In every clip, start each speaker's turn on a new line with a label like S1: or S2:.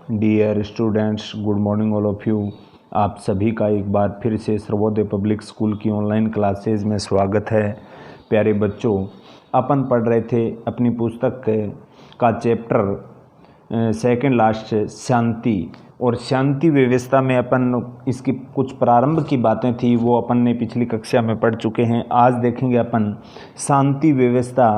S1: Dear students, good morning all of you. आप सभी का एक बार फिर से सर्वोदय पब्लिक स्कूल की ऑनलाइन क्लासेज में स्वागत है। प्यारे बच्चों, अपन पढ़ रहे थे अपनी पुस्तक का चैप्टर सेकंड लास्ट शांति, और शांति व्यवस्था में अपन इसकी कुछ प्रारंभ की बातें थी वो अपन ने पिछली कक्षा में पढ़ चुके हैं। आज देखेंगे अपन शांति व्यवस्था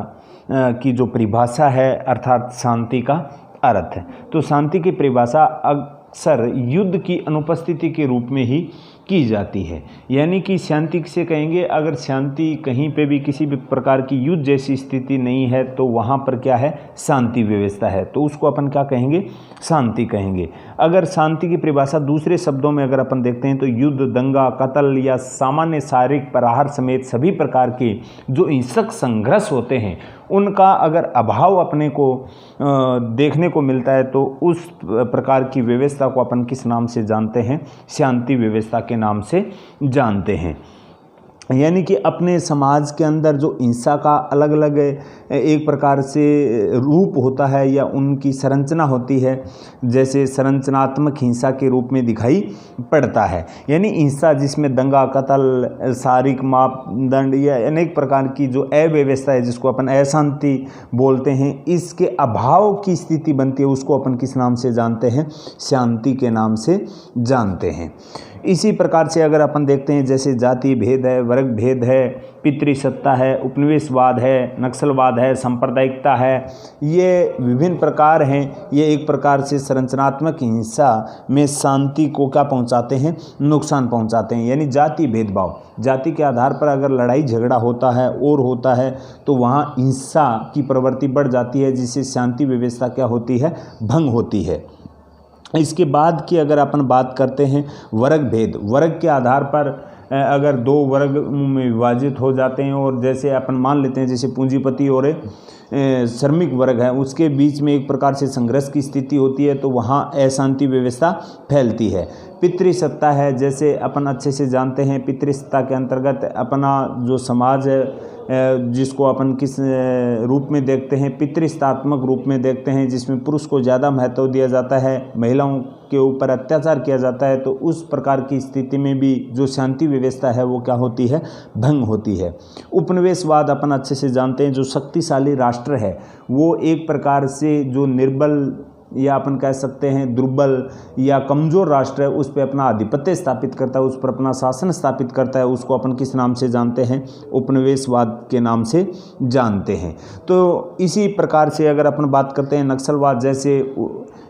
S1: की जो परिभाषा है, अर्थात शांति का अर्थ है। तो शांति की परिभाषा अक्सर युद्ध की अनुपस्थिति के रूप में ही की जाती है। यानी कि शांति किसे कहेंगे? अगर शांति कहीं पे भी किसी भी प्रकार की युद्ध जैसी स्थिति नहीं है तो वहाँ पर क्या है? शांति व्यवस्था है, तो उसको अपन क्या कहेंगे? शांति कहेंगे। अगर शांति की परिभाषा दूसरे शब्दों में अगर अपन देखते हैं तो युद्ध, दंगा, कत्ल या सामान्य शारीरिक प्रहार समेत सभी प्रकार के जो हिंसक संघर्ष होते हैं उनका अगर अभाव अपने को देखने को मिलता है तो उस प्रकार की व्यवस्था को अपन किस नाम से जानते हैं? शांति व्यवस्था के नाम से जानते हैं। यानी कि अपने समाज के अंदर जो हिंसा का अलग अलग एक प्रकार से रूप होता है या उनकी संरचना होती है, जैसे संरचनात्मक हिंसा के रूप में दिखाई पड़ता है। यानी हिंसा जिसमें दंगा, कत्ल, शारीरिक मापदंड या अनेक प्रकार की जो अव्यवस्था है जिसको अपन अशांति बोलते हैं, इसके अभाव की स्थिति बनती है, उसको अपन किस नाम से जानते हैं? शांति के नाम से जानते हैं। इसी प्रकार से अगर अपन देखते हैं जैसे जाति भेद है, वर्ग भेद है, पितृसत्ता है, उपनिवेशवाद है, नक्सलवाद है, सांप्रदायिकता है, ये विभिन्न प्रकार हैं। ये एक प्रकार से संरचनात्मक हिंसा में शांति को क्या पहुंचाते हैं? नुकसान पहुंचाते हैं। यानी जाति भेदभाव, जाति के आधार पर अगर लड़ाई झगड़ा होता है और होता है तो वहाँ हिंसा की प्रवृत्ति बढ़ जाती है, जिससे शांति व्यवस्था क्या होती है? भंग होती है। इसके बाद की अगर अपन बात करते हैं वर्ग भेद, वर्ग के आधार पर अगर दो वर्ग में विभाजित हो जाते हैं और जैसे अपन मान लेते हैं जैसे पूंजीपति और श्रमिक वर्ग है, उसके बीच में एक प्रकार से संघर्ष की स्थिति होती है तो वहाँ अशांति व्यवस्था फैलती है। पितृसत्ता है, जैसे अपन अच्छे से जानते हैं पितृसत्ता के अंतर्गत अपना जो समाज है जिसको अपन किस रूप में देखते हैं? पितृसत्तात्मक रूप में देखते हैं, जिसमें पुरुष को ज़्यादा महत्व दिया जाता है, महिलाओं के ऊपर अत्याचार किया जाता है। तो उस प्रकार की स्थिति में भी जो शांति व्यवस्था है वो क्या होती है? भंग होती है। उपनिवेशवाद अपन अच्छे से जानते हैं, जो शक्तिशाली राष्ट्र है वो एक प्रकार से जो निर्बल या अपन कह सकते हैं दुर्बल या कमज़ोर राष्ट्र है उस पर अपना आधिपत्य स्थापित करता है, उस पर अपना शासन स्थापित करता है, उसको अपन किस नाम से जानते हैं? उपनिवेशवाद के नाम से जानते हैं। तो इसी प्रकार से अगर अपन बात करते हैं नक्सलवाद, जैसे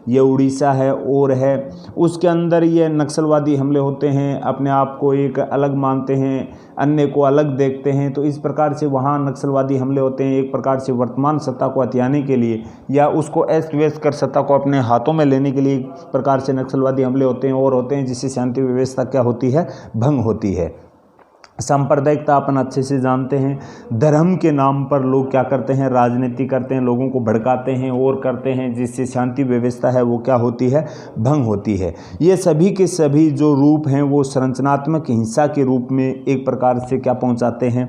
S1: ये उड़ीसा है और है, उसके अंदर ये नक्सलवादी हमले होते हैं, अपने आप को एक अलग मानते हैं, अन्य को अलग देखते हैं। तो इस प्रकार से वहाँ नक्सलवादी हमले होते हैं एक प्रकार से वर्तमान सत्ता को हथियाने के लिए या उसको अस्त व्यस्त कर सत्ता को अपने हाथों में लेने के लिए एक प्रकार से नक्सलवादी हमले होते हैं और होते हैं, जिससे शांति व्यवस्था क्या होती है? भंग होती है। सांप्रदायिकता अपन अच्छे से जानते हैं, धर्म के नाम पर लोग क्या करते हैं? राजनीति करते हैं, लोगों को भड़काते हैं और करते हैं, जिससे शांति व्यवस्था है वो क्या होती है? भंग होती है। ये सभी के सभी जो रूप हैं वो संरचनात्मक हिंसा के रूप में एक प्रकार से क्या पहुंचाते हैं?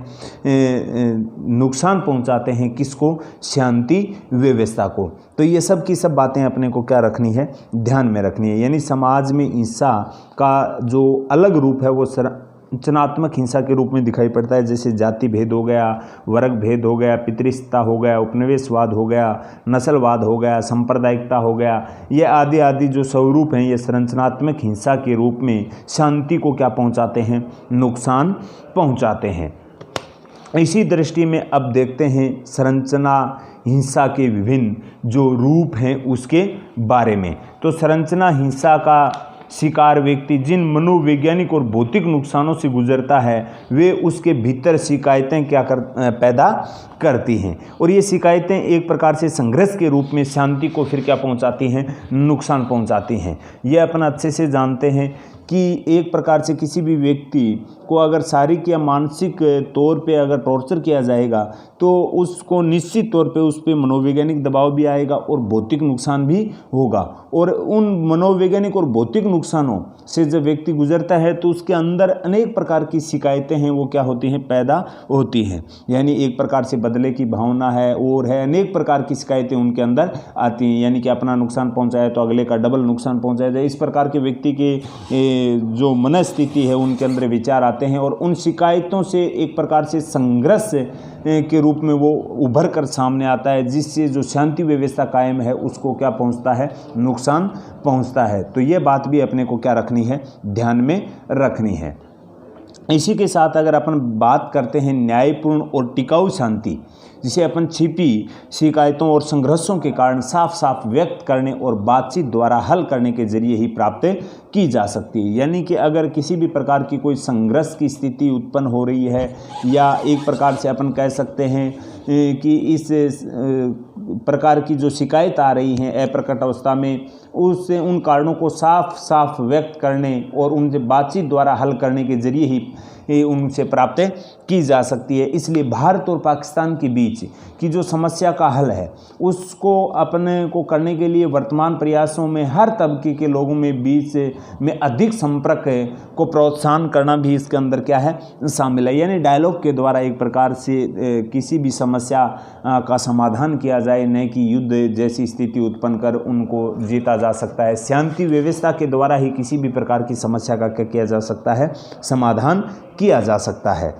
S1: नुकसान पहुंचाते हैं। किसको? शांति व्यवस्था को। तो ये सब की सब बातें अपने को क्या रखनी है? ध्यान में रखनी है। यानी समाज में हिंसा का जो अलग रूप है वो संरचनात्मक हिंसा के रूप में दिखाई पड़ता है, जैसे जाति भेद हो गया, वर्ग भेद हो गया, पितृसत्ता हो गया, उपनिवेशवाद हो गया, नस्लवाद हो गया, सांप्रदायिकता हो गया। ये आदि आदि जो स्वरूप हैं ये संरचनात्मक हिंसा के रूप में शांति को क्या पहुंचाते हैं? नुकसान पहुंचाते हैं। इसी दृष्टि में अब देखते हैं संरचना हिंसा के विभिन्न जो रूप हैं उसके बारे में। तो संरचना हिंसा का शिकार व्यक्ति जिन मनोवैज्ञानिक और भौतिक नुकसानों से गुजरता है वे उसके भीतर शिकायतें पैदा करती हैं, और ये शिकायतें एक प्रकार से संघर्ष के रूप में शांति को फिर क्या पहुंचाती हैं? नुकसान पहुंचाती हैं। ये अपन अच्छे से जानते हैं कि एक प्रकार से किसी भी व्यक्ति को अगर शारीरिक या मानसिक तौर पे अगर टॉर्चर किया जाएगा तो उसको निश्चित तौर पे उस पर मनोवैज्ञानिक दबाव भी आएगा और भौतिक नुकसान भी होगा। और उन मनोवैज्ञानिक और भौतिक नुकसानों से जब व्यक्ति गुजरता है तो उसके अंदर अनेक प्रकार की शिकायतें हैं, वो क्या होती हैं, पैदा होती हैं। यानी एक प्रकार से बदले की भावना है और है, अनेक प्रकार की शिकायतें उनके अंदर आती हैं। यानी कि अपना नुकसान पहुंचाए तो अगले का डबल नुकसान पहुंचाया जाए, इस प्रकार के व्यक्ति के जो मनस्थिति है उनके अंदर विचार आते हैं और उन शिकायतों से एक प्रकार से संघर्ष के रूप में वो उभर कर सामने आता है, जिससे जो शांति व्यवस्था कायम है उसको क्या पहुंचता है, नुकसान पहुंचता है। तो ये बात भी अपने को क्या रखनी है, ध्यान में रखनी है। इसी के साथ अगर अपन बात करते हैं न्यायपूर्ण और टिकाऊ शांति, जिसे अपन छिपी शिकायतों और संघर्षों के कारण साफ साफ व्यक्त करने और बातचीत द्वारा हल करने के जरिए ही प्राप्त की जा सकती है। यानी कि अगर किसी भी प्रकार की कोई संघर्ष की स्थिति उत्पन्न हो रही है या एक प्रकार से अपन कह सकते हैं कि इस प्रकार की जो शिकायत आ रही हैं अप्रकट अवस्था में, उससे उन कारणों को साफ साफ व्यक्त करने और उनसे बातचीत द्वारा हल करने के जरिए ही उनसे प्राप्त की जा सकती है। इसलिए भारत और पाकिस्तान के बीच की जो समस्या का हल है उसको अपने को करने के लिए वर्तमान प्रयासों में हर तबके के लोगों में बीच में अधिक संपर्क को प्रोत्साहन करना भी इसके अंदर क्या है, शामिल है। यानी डायलॉग के द्वारा एक प्रकार से किसी भी समस्या का समाधान किया जाए, न कि युद्ध जैसी स्थिति उत्पन्न कर उनको जीता जा सकता है। शांति व्यवस्था के द्वारा ही किसी भी प्रकार की समस्या का क्या किया जा सकता है, समाधान किया जा सकता है।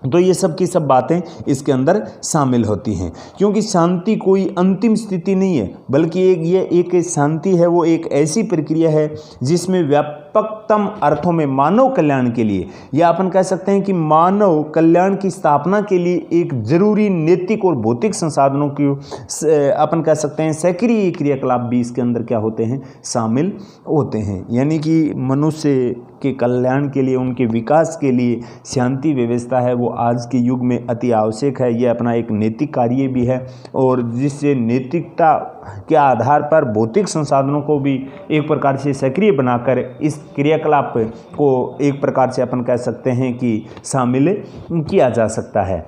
S1: तो ये सब की सब बातें इसके अंदर शामिल होती हैं, क्योंकि शांति कोई अंतिम स्थिति नहीं है, बल्कि ये एक शांति है, वो एक ऐसी प्रक्रिया है जिसमें व्यापकतम अर्थों में मानव कल्याण के लिए, या अपन कह सकते हैं कि मानव कल्याण की स्थापना के लिए एक जरूरी नैतिक और भौतिक संसाधनों की अपन कह सकते हैं सक्रिय क्रियाकलाप भी इसके अंदर क्या होते हैं, शामिल होते हैं। यानी कि मनुष्य के कल्याण के लिए, उनके विकास के लिए शांति व्यवस्था है वो आज के युग में अति आवश्यक है। ये अपना एक नैतिक कार्य भी है और जिससे नैतिकता के आधार पर भौतिक संसाधनों को भी एक प्रकार से सक्रिय बनाकर इस क्रियाकलाप को एक प्रकार से अपन कह सकते हैं कि शामिल किया जा सकता है।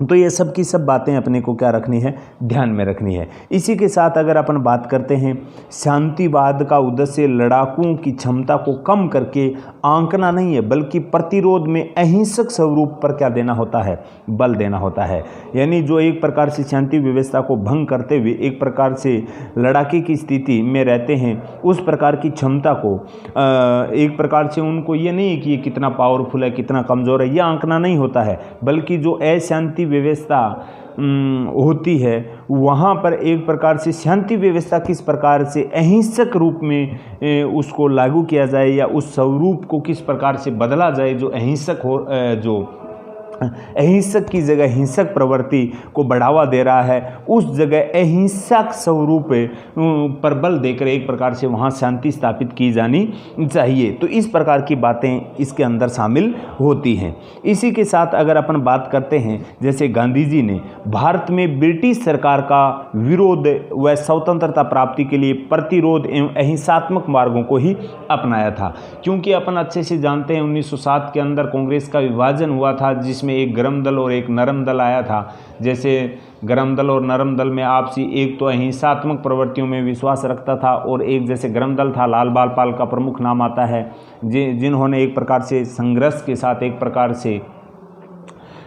S1: तो ये सब की सब बातें अपने को क्या रखनी है, ध्यान में रखनी है। इसी के साथ अगर अपन बात करते हैं, शांतिवाद का उद्देश्य लड़ाकुओं की क्षमता को कम करके आंकना नहीं है, बल्कि प्रतिरोध में अहिंसक स्वरूप पर क्या देना होता है, बल देना होता है। यानी जो एक प्रकार से शांति व्यवस्था को भंग करते हुए एक प्रकार से लड़ाके की स्थिति में रहते हैं, उस प्रकार की क्षमता को एक प्रकार से उनको ये नहीं है कि ये कितना पावरफुल है, कितना कमज़ोर है, यह आंकना नहीं होता है, बल्कि जो अशांति व्यवस्था होती है वहाँ पर एक प्रकार से शांति व्यवस्था किस प्रकार से अहिंसक रूप में उसको लागू किया जाए या उस स्वरूप को किस प्रकार से बदला जाए जो अहिंसक हो, जो अहिंसक की जगह हिंसक प्रवृत्ति को बढ़ावा दे रहा है, उस जगह अहिंसक स्वरूप पर बल देकर एक प्रकार से वहाँ शांति स्थापित की जानी चाहिए। तो इस प्रकार की बातें इसके अंदर शामिल होती हैं। इसी के साथ अगर अपन बात करते हैं, जैसे गांधी जी ने भारत में ब्रिटिश सरकार का विरोध व स्वतंत्रता प्राप्ति के लिए प्रतिरोध एवं अहिंसात्मक मार्गों को ही अपनाया था, क्योंकि अपन अच्छे से जानते हैं 1907 के अंदर कांग्रेस का विभाजन हुआ था, जिसमें एक गरम दल और एक नरम दल आया था। जैसे गरम दल और नरम दल में आपसी एक तो अहिंसात्मक प्रवृत्तियों में विश्वास रखता था और एक जैसे गरम दल था, लाल बाल पाल का प्रमुख नाम आता है, जिन्होंने एक प्रकार से संघर्ष के साथ एक प्रकार से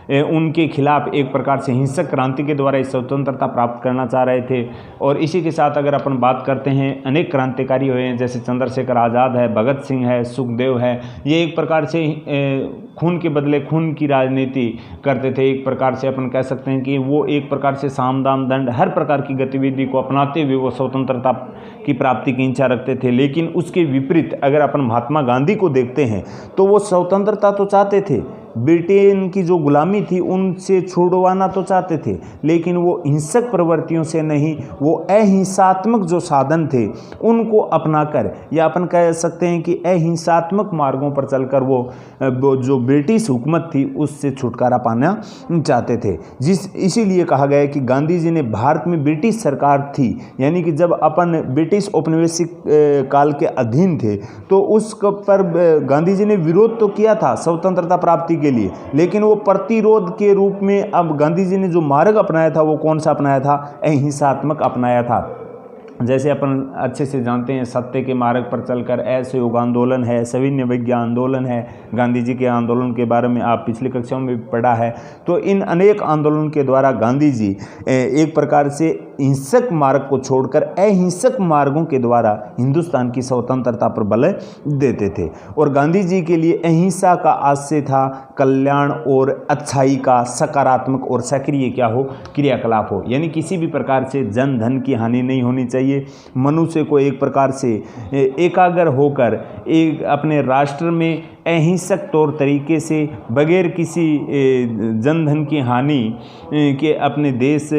S1: उनके खिलाफ एक प्रकार से हिंसक क्रांति के द्वारा इस स्वतंत्रता प्राप्त करना चाह रहे थे। और इसी के साथ अगर अपन बात करते हैं, अनेक क्रांतिकारी हुए हैं, जैसे चंद्रशेखर आज़ाद है, भगत सिंह है, सुखदेव है। ये एक प्रकार से खून के बदले खून की राजनीति करते थे। एक प्रकार से अपन कह सकते हैं कि वो एक प्रकार से साम दाम दंड हर प्रकार की गतिविधि को अपनाते हुए वो स्वतंत्रता की प्राप्ति की इच्छा रखते थे। लेकिन उसके विपरीत अगर अपन महात्मा गांधी को देखते हैं तो वो स्वतंत्रता तो चाहते थे, ब्रिटेन की जो गुलामी थी उनसे छुड़वाना तो चाहते थे, लेकिन वो हिंसक प्रवृत्तियों से नहीं, वो अहिंसात्मक जो साधन थे उनको अपनाकर, या अपन कह सकते हैं कि अहिंसात्मक मार्गों पर चलकर वो जो ब्रिटिश हुकूमत थी उससे छुटकारा पाना चाहते थे। इसीलिए कहा गया है कि गांधी जी ने भारत में ब्रिटिश सरकार थी, यानी कि जब अपन ब्रिटिश औपनिवेशिक काल के अधीन थे तो उस पर गांधी जी ने विरोध तो किया था स्वतंत्रता प्राप्ति के लिए, लेकिन वो प्रतिरोध के रूप में अब गांधी जी ने जो मार्ग अपनाया था वो कौन सा अपनाया था? अहिंसात्मक अपनाया था। जैसे अपन अच्छे से जानते हैं, सत्य के मार्ग पर चलकर असहयोग आंदोलन है, सविनय अवज्ञा आंदोलन है, गांधी जी के आंदोलन के बारे में आप पिछली कक्षाओं में भी पढ़ा है। तो इन अनेक आंदोलन के द्वारा गांधी जी एक प्रकार से हिंसक मार्ग को छोड़कर अहिंसक मार्गों के द्वारा हिंदुस्तान की स्वतंत्रता पर बल देते थे। और गांधी जी के लिए अहिंसा का आशय था कल्याण और अच्छाई का सकारात्मक और सक्रिय क्रियाकलाप हो, यानी किसी भी प्रकार से जन धन की हानि नहीं होनी चाहिए। मनुष्य को एक प्रकार से एकाग्र होकर एक अपने राष्ट्र में अहिंसक तौर तरीके से बगैर किसी जनधन की हानि के अपने देश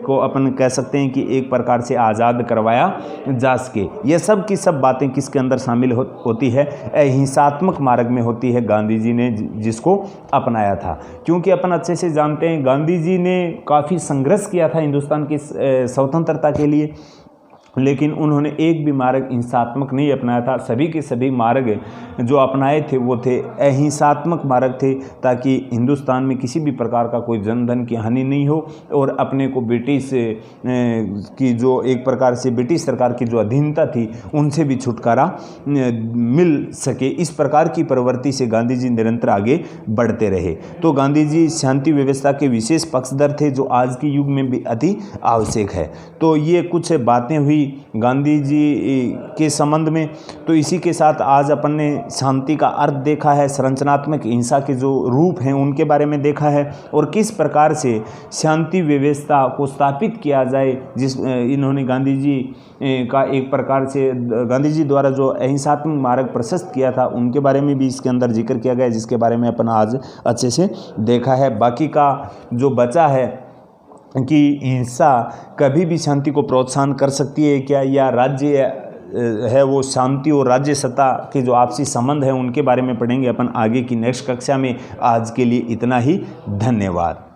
S1: को अपन कह सकते हैं कि एक प्रकार से आज़ाद करवाया जा सके। ये सब की सब बातें किसके अंदर शामिल होती है? अहिंसात्मक मार्ग में होती है, गांधी जी ने जिसको अपनाया था। क्योंकि अपन अच्छे से जानते हैं गांधी जी ने काफ़ी संघर्ष किया था हिंदुस्तान की स्वतंत्रता के लिए, लेकिन उन्होंने एक भी मार्ग हिंसात्मक नहीं अपनाया था। सभी के सभी मार्ग जो अपनाए थे वो थे अहिंसात्मक मार्ग थे, ताकि हिंदुस्तान में किसी भी प्रकार का कोई जनधन की हानि नहीं हो और अपने को ब्रिटिश की जो एक प्रकार से ब्रिटिश सरकार की जो अधीनता थी उनसे भी छुटकारा मिल सके। इस प्रकार की प्रवृत्ति से गांधी जी निरंतर आगे बढ़ते रहे। तो गांधी जी शांति व्यवस्था के विशेष पक्षधर थे, जो आज के युग में भी अति आवश्यक है। तो ये कुछ बातें हुई गांधी जी के संबंध में। तो इसी के साथ आज अपन ने शांति का अर्थ देखा है, संरचनात्मक हिंसा के जो रूप हैं उनके बारे में देखा है, और किस प्रकार से शांति व्यवस्था को स्थापित किया जाए, जिस इन्होंने गांधी जी का एक प्रकार से गांधी जी द्वारा जो अहिंसात्मक मार्ग प्रशस्त किया था उनके बारे में भी इसके अंदर जिक्र किया गया, जिसके बारे में अपन आज अच्छे से देखा है। बाकी का जो बचा है कि हिंसा कभी भी शांति को प्रोत्साहन कर सकती है क्या, या राज्य है वो शांति और राज्य सत्ता के जो आपसी संबंध है उनके बारे में पढ़ेंगे अपन आगे की नेक्स्ट कक्षा में। आज के लिए इतना ही, धन्यवाद।